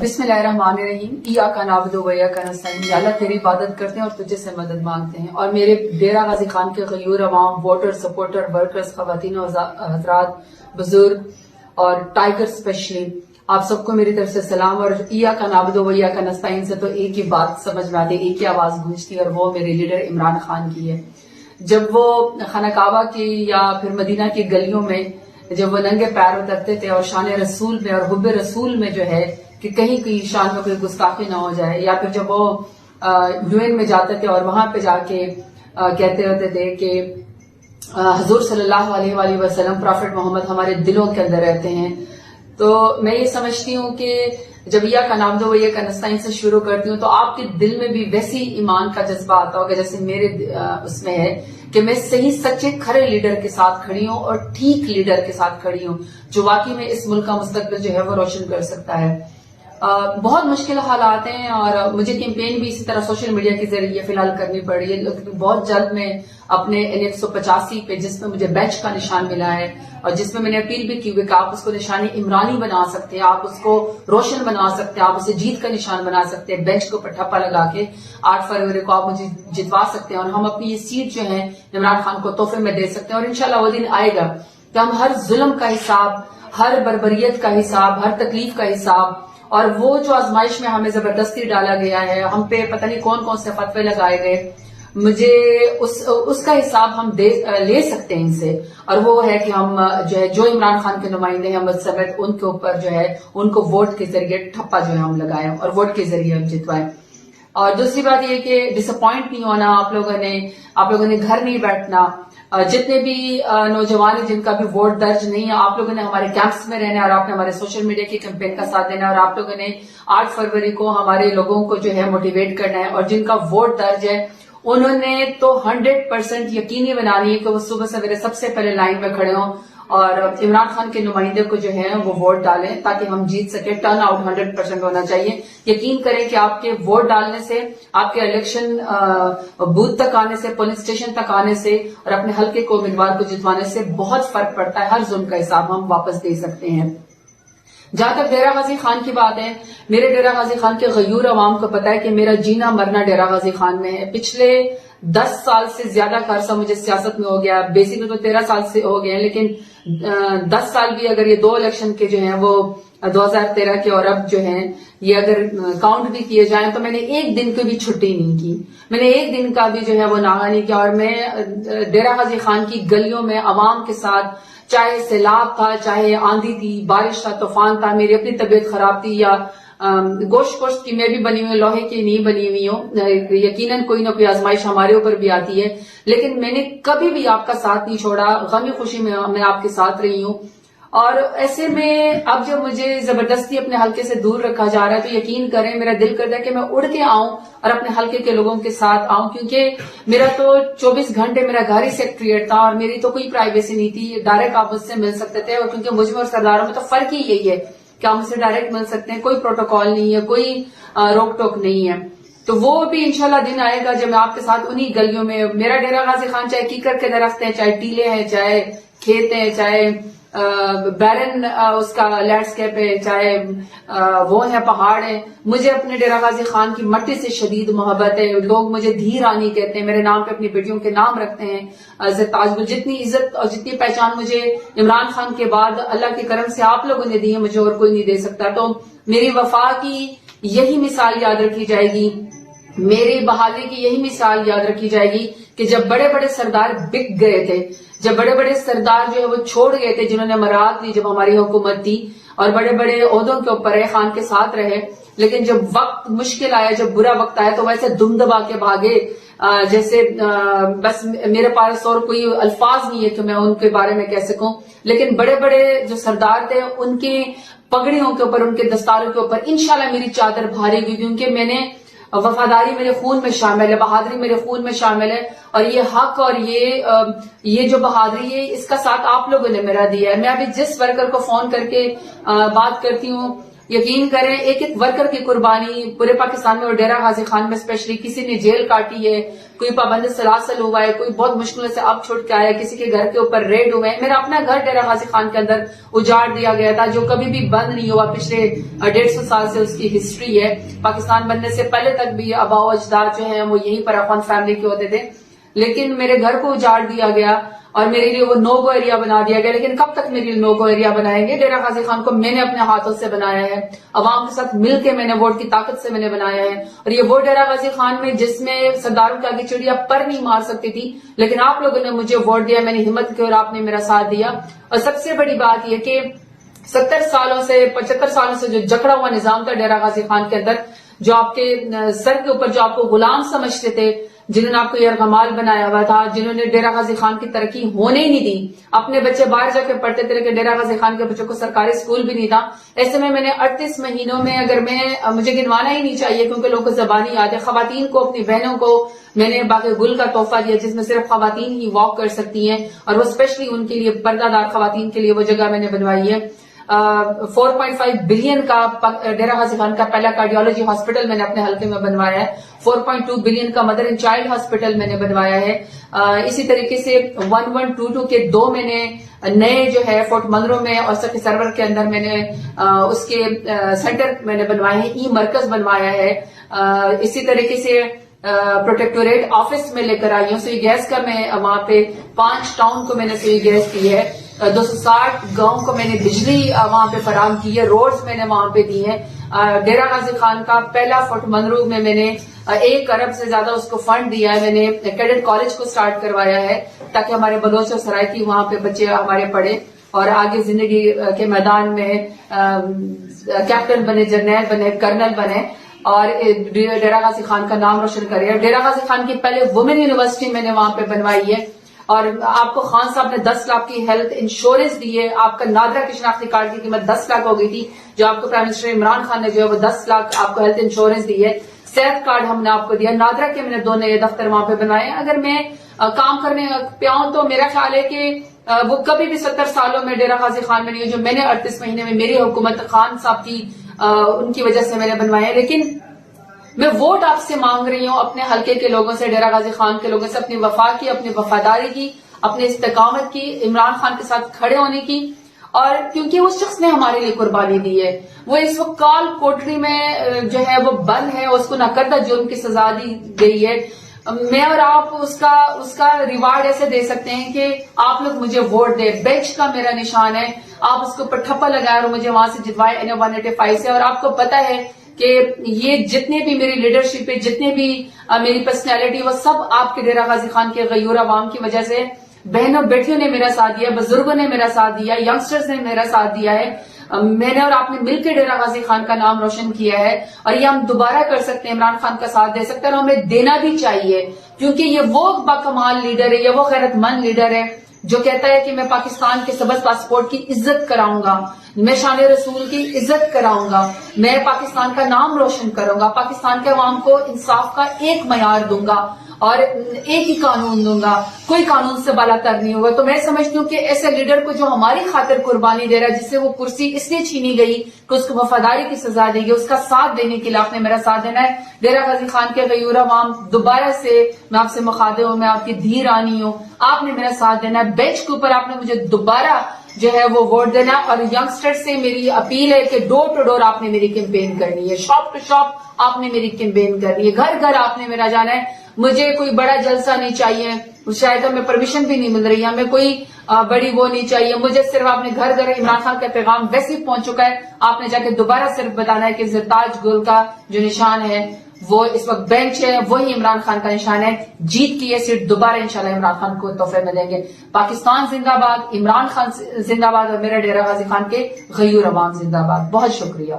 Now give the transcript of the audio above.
बिस्मिल्लाहिर्रहमानिर्रहीम। इय्याका नअबुदु व इय्याका नस्तईन। या अल्लाह तेरी इबादत करते हैं और तुझे से मदद मांगते हैं। और मेरे डेरा गाजी खान के गयूर अवाम, वोटर, सपोर्टर, वर्कर्स, खवातीन और हजरात, बुजुर्ग और टाइगर स्पेशली, आप सबको मेरी तरफ से सलाम। और इय्याका नअबुदु व इय्याका नस्तईन से तो एक ही बात समझ में आती है, एक ही आवाज गूंजती है और वो मेरे लीडर इमरान खान की है। जब वो खाना काबा की या फिर मदीना की गलियों में जब वो नंगे पैर उतरते थे और शान रसूल में और हुब्बे रसूल में जो है कि कहीं की शान में कोई गुस्ताखी ना हो जाए, या फिर जब वो यूएन में जाते थे और वहां पे जाके कहते रहते थे कि हुजूर सल्लल्लाहु अलैहि वसल्लम प्रॉफेट मोहम्मद हमारे दिलों के अंदर रहते हैं, तो मैं ये समझती हूँ कि जब इय्याका नअबुदु व इय्याका नस्तईन से शुरू करती हूँ तो आपके दिल में भी वैसी ईमान का जज्बा आता होगा जैसे मेरे उसमें है कि मैं सही सच्चे खरे लीडर के साथ खड़ी हूँ और ठीक लीडर के साथ खड़ी हूँ जो वाकई में इस मुल्क का मुस्तकबिल जो है वो रोशन कर सकता है। बहुत मुश्किल हालात हैं और मुझे कैंपेन भी इसी तरह सोशल मीडिया के जरिए फिलहाल करनी पड़ रही है। बहुत जल्द मैं अपने N185 पे, जिसमें मुझे बेंच का निशान मिला है और जिसमें मैंने अपील भी की हुई कि आप उसको निशानी इमरानी बना सकते हैं, आप उसको रोशन बना सकते हैं, आप उसे जीत का निशान बना सकते हैं। बेंच के ऊपर ठप्पा लगा के 8 फरवरी को आप मुझे जितवा सकते हैं और हम अपनी ये सीट जो है इमरान खान को तोहफे में दे सकते हैं। और इंशाल्लाह वो दिन आएगा कि हम हर जुल्म का हिसाब, हर बर्बरियत का हिसाब, हर तकलीफ का हिसाब और वो जो आजमाइश में हमें जबरदस्ती डाला गया है, हम पे पता नहीं कौन कौन से फतवे लगाए गए, मुझे उसका हिसाब हम ले सकते हैं इनसे। और वो है कि हम जो है जो इमरान खान के नुमाइंदे हैं हम समेत उनके ऊपर जो है उनको वोट के जरिए ठप्पा जो है हम लगाए और वोट के जरिए हम जितवाए। और दूसरी बात ये कि डिसअपॉइंट नहीं होना, आप लोगों ने घर नहीं बैठना। जितने भी नौजवान हैं जिनका भी वोट दर्ज नहीं है, आप लोगों ने हमारे कैंप्स में रहना है और आपने हमारे सोशल मीडिया की कैंपेन का साथ देना है और आप लोगों ने 8 फरवरी को हमारे लोगों को जो है मोटिवेट करना है। और जिनका वोट दर्ज है उन्होंने तो 100% यकीनी बनानी है कि वो सुबह सवेरे सबसे पहले लाइन में खड़े हों और इमरान खान के नुमाइंदे को जो है वो वोट डालें ताकि हम जीत सके। टर्न आउट 100% होना चाहिए। यकीन करें कि आपके वोट डालने से, आपके इलेक्शन बूथ तक आने से, पुलिस स्टेशन तक आने से और अपने हल्के को उम्मीदवार को जितवाने से बहुत फर्क पड़ता है। हर जुल्म का हिसाब हम वापस दे सकते हैं। जहां तक डेरा गाजी खान की बात है, मेरे डेरा गाजी खान के गयूर अवाम को पता है कि मेरा जीना मरना डेरा गाजी खान में है। पिछले 10 साल से ज्यादा का अरसा मुझे सियासत में हो गया, बेसिकली तो 13 साल से हो गए हैं, लेकिन 10 साल भी अगर ये 2 इलेक्शन के जो हैं वो 2013 के और अब जो हैं ये अगर काउंट भी किए जाएं तो मैंने एक दिन की भी छुट्टी नहीं की, मैंने एक दिन का भी जो है वो नागा नहीं किया। और मैं डेरा गाजी खान की गलियों में अवाम के साथ, चाहे सैलाब था, चाहे आंधी थी, बारिश था, तूफान था, मेरी अपनी तबीयत खराब थी या गोश्त की मैं भी बनी हुई, लोहे की नहीं बनी हुई हूँ, यकीनन कोई ना कोई आजमाइश हमारे ऊपर भी आती है, लेकिन मैंने कभी भी आपका साथ नहीं छोड़ा। गमी खुशी में मैं आपके साथ रही हूँ। और ऐसे में अब जब मुझे जबरदस्ती अपने हल्के से दूर रखा जा रहा है तो यकीन करें मेरा दिल करता है कि मैं उड़ के आऊं और अपने हल्के के लोगों के साथ आऊं, क्योंकि मेरा तो 24 घंटे मेरा घर ही सेक्रेटरीट था और मेरी तो कोई प्राइवेसी नहीं थी। डायरेक्ट आप मुझसे मिल सकते थे और क्योंकि मुझ में और सरदारों में तो फर्क ही यही है कि आप मुझसे डायरेक्ट मिल सकते हैं, कोई प्रोटोकॉल नहीं है, कोई रोक टोक नहीं है। तो वो भी इंशाल्लाह दिन आएगा जब मैं आपके साथ उन्हीं गलियों में, मेरा डेरा गाजी खान चाहे कीकर के दरख्त है, चाहे टीले हैं, चाहे खेत है, चाहे बैरन उसका लैंडस्केप है, चाहे वो है पहाड़ है, मुझे अपने डेरा गाजी खान की मट्टी से शदीद मोहब्बत है। लोग मुझे धी रानी कहते हैं, मेरे नाम पे अपनी बेटियों के नाम रखते हैं। ताजमहल जितनी इज्जत और जितनी पहचान मुझे इमरान खान के बाद अल्लाह के करम से आप लोगों ने दी है, मुझे और कोई नहीं दे सकता। तो मेरी वफा की यही मिसाल याद रखी जाएगी, मेरी बहादुरी की यही मिसाल याद रखी जाएगी कि जब बड़े बड़े सरदार बिक गए थे, जब बड़े बड़े सरदार जो है वो छोड़ गए थे, जिन्होंने मराहत ली जब हमारी हुकूमत थी और बड़े बड़े ओहदों के ऊपर रहे, खान के साथ रहे, लेकिन जब वक्त मुश्किल आया, जब बुरा वक्त आया तो वैसे दुम दबा के भागे जैसे बस मेरे पास और कोई अल्फाज नहीं है कि मैं उनके बारे में कह सकूं। लेकिन बड़े बड़े जो सरदार थे उनके पगड़ियों के ऊपर, उनके दस्तारों के ऊपर इंशाल्लाह मेरी चादर भारी हुई, क्योंकि मैंने वफादारी मेरे खून में शामिल है, बहादुरी मेरे खून में शामिल है और ये हक और ये जो बहादुरी है इसका साथ आप लोगों ने मेरा दिया है। मैं अभी जिस वर्कर को फोन करके बात करती हूँ یقین کریں ایک ایک ورکر کی قربانی پورے پاکستان میں اور ڈیرہ غازی خان میں اسپیشلی، کسی نے جیل کاٹی ہے، کوئی پابند سلاسل ہوا ہے، کوئی بہت مشکلوں سے اب چھوٹ کے آیا ہے، کسی کے گھر کے اوپر ریڈ ہوئے ہیں. میرا اپنا گھر ڈیرہ غازی خان کے اندر اجاڑ دیا گیا تھا جو کبھی بھی بند نہیں ہوا، پچھلے 150 سال سے اس کی ہسٹری ہے. پاکستان بننے سے پہلے تک بھی آبا و اجداد جو ہیں وہ یہیں پر اخوان فیملی کے ہوتے تھے، لیکن میرے گھر کو اجاڑ دیا گیا اور میرے لیے وہ نو گو ایریا بنا دیا گیا. لیکن کب تک میرے لیے نو گو ایریا بنائیں گے؟ ڈیرہ غازی خان کو میں نے اپنے ہاتھوں سے بنایا ہے، عوام کے ساتھ مل کے میں نے ووٹ کی طاقت سے میں نے بنایا ہے. اور یہ وہ ڈیرہ غازی خان میں جس میں سرداروں کے آگے چڑیا پر نہیں مار سکتی تھی، لیکن آپ لوگوں نے مجھے ووٹ دیا، میں نے ہمت کی اور آپ نے میرا ساتھ دیا. اور سب سے بڑی بات یہ کہ 70 سالوں سے 75 سالوں سے جو جکڑا ہوا نظام تھا ڈیرہ غازی خان کے اندر، جو آپ کے سر کے اوپر جو آپ کو غلام سمجھتے تھے، جنہوں نے آپ کو یرغمال بنایا ہوا تھا، جنہوں نے ڈیرہ غازی خان کی ترقی ہونے ہی نہیں دی، اپنے بچے باہر جا کے پڑھتے تھے لیکن ڈیرہ غازی خان کے بچوں کو سرکاری اسکول بھی نہیں تھا. ایسے میں نے 38 مہینوں میں اگر مجھے گنوانا ہی نہیں چاہیے کیونکہ لوگوں کو زبانی یاد ہے، خواتین کو، اپنی بہنوں کو میں نے باغ گل کا تحفہ دیا جس میں صرف خواتین ہی واک کر سکتی ہیں، اور وہ اسپیشلی ان کے لیے پردہ دار خواتین کے لیے وہ جگہ میں نے بنوائی ہے. 4.5 بلین کا ڈیرہ غازی خان کا پہلا کارڈیالوجی ہاسپٹل میں نے اپنے حلقے میں بنوایا ہے. 4.2 بلین کا مدر اینڈ چائلڈ ہاسپٹل میں نے بنوایا ہے. اسی طریقے سے 1122 کے 2 میں نے نئے جو ہے فورٹ منرو میں اور سکی سرور کے اندر میں نے اس کے سینٹر میں نے بنوائے ہیں، ای مرکز بنوایا ہے. اسی طریقے سے پروٹیکٹوریٹ آفس میں لے کر آئی ہوں. سوئی گیس کا میں وہاں پہ 5 ٹاؤن کو میں نے سوئی گیس دی ہے، 260 گاؤں کو میں نے بجلی وہاں پہ فراہم کی ہے، روڈز میں نے وہاں پہ دی ہیں. ڈیرہ غازی خان کا پہلا فورٹ منرو میں نے 1 ارب سے زیادہ اس کو فنڈ دیا ہے. میں نے کیڈٹ کالج کو سٹارٹ کروایا ہے تاکہ ہمارے بلوچ اور سرائکی وہاں پہ بچے ہمارے پڑھے اور آگے زندگی کے میدان میں کیپٹن بنے، جرنیل بنے، کرنل بنے اور ڈیرہ غازی خان کا نام روشن کرے. ڈیرہ غازی خان کی پہلے وومن یونیورسٹی میں نے وہاں پہ بنوائی ہے اور آپ کو خان صاحب نے 10 لاکھ کی ہیلتھ انشورنس دی ہے. آپ کا نادرا کی شناختی کارڈ کی قیمت 10 لاکھ ہو گئی تھی، جو آپ کو پرائم منسٹر عمران خان نے جو ہے وہ 10 لاکھ آپ کو ہیلتھ انشورنس دی ہے. صحت کارڈ ہم نے آپ کو دیا. نادرا کے میں نے 2 نئے دفتر وہاں پہ بنائے. اگر میں کام کرنے پہ آؤں تو میرا خیال ہے کہ وہ کبھی بھی 70 سالوں میں ڈیرہ غازی خان میں نہیں، جو میں نے 38 مہینے میں میری حکومت خان صاحب کی ان کی وجہ سے میں نے بنوائے ہیں. لیکن میں ووٹ آپ سے مانگ رہی ہوں، اپنے حلقے کے لوگوں سے، ڈیرہ غازی خان کے لوگوں سے، اپنی وفا کی، اپنی وفاداری کی، اپنے استقامت کی، عمران خان کے ساتھ کھڑے ہونے کی. اور کیونکہ اس شخص نے ہمارے لیے قربانی دی ہے، وہ اس وقت کال کوٹری میں جو ہے وہ بند ہے، اس کو ناکردہ جرم کی سزا دی گئی ہے. میں اور آپ اس کا ریوارڈ ایسے دے سکتے ہیں کہ آپ لوگ مجھے ووٹ دیں. بینچ کا میرا نشان ہے، آپ اس کے اوپر ٹھپا لگائے اور مجھے وہاں سے جتوائے NA 185 سے. اور آپ کو پتا ہے کہ یہ جتنے بھی میری لیڈرشپ ہے، جتنے بھی میری پرسنالٹی، وہ سب آپ کے ڈیرہ غازی خان کے غیور عوام کی وجہ سے. بہنوں بیٹیوں نے میرا ساتھ دیا، بزرگوں نے میرا ساتھ دیا، ینگسٹرز نے میرا ساتھ دیا ہے. میں نے اور آپ نے مل کے ڈیرہ غازی خان کا نام روشن کیا ہے اور یہ ہم دوبارہ کر سکتے ہیں. عمران خان کا ساتھ دے سکتے ہیں اور ہمیں دینا بھی چاہیے کیونکہ یہ وہ باکمال لیڈر ہے، یہ وہ غیرت مند لیڈر ہے جو کہتا ہے کہ میں پاکستان کے سبز پاسپورٹ کی عزت کراؤں گا، میں شان رسول کی عزت کراؤں گا، میں پاکستان کا نام روشن کروں گا، پاکستان کے عوام کو انصاف کا ایک معیار دوں گا اور ایک ہی قانون دوں گا، کوئی قانون سے بالا تر نہیں ہوگا. تو میں سمجھتی ہوں کہ ایسے لیڈر کو جو ہماری خاطر قربانی دے رہا ہے، جس سے وہ کرسی اس لیے چھینی گئی کہ اس کو وفاداری کی سزا دی گئی، اس کا ساتھ دینے کے لیے آپ نے میرا ساتھ دینا ہے. ڈیرہ غازی خان کے غیور عوام، دوبارہ سے میں آپ سے مخاطب ہوں، میں آپ کی دھی رانی ہوں، آپ نے میرا ساتھ دینا ہے. بینچ کے اوپر آپ نے مجھے دوبارہ جو ہے وہ ووٹ دینا. اور ینگسٹر سے میری اپیل ہے کہ ڈور ٹو ڈور آپ نے میری کیمپین کرنی ہے، شاپ ٹو شاپ آپ نے میری کیمپین کرنی ہے، گھر گھر آپ نے میرا جانا ہے. مجھے کوئی بڑا جلسہ نہیں چاہیے، شاید ہمیں پرمیشن بھی نہیں مل رہی ہے، ہمیں کوئی بڑی وہ نہیں چاہیے. مجھے صرف آپ نے گھر گھر عمران خان کا پیغام ویسے ہی پہنچ چکا ہے، آپ نے جا کے دوبارہ صرف بتانا ہے کہ زرتاج گل کا جو نشان ہے وہ اس وقت بینچ ہے، وہی عمران خان کا نشان ہے. جیت کی یہ سیٹ دوبارہ انشاءاللہ عمران خان کو تحفے میں دیں گے. پاکستان زندہ باد، عمران خان زندہ باد اور میرے ڈیرہ غازی خان کے غیور عوام زندہ باد. بہت شکریہ.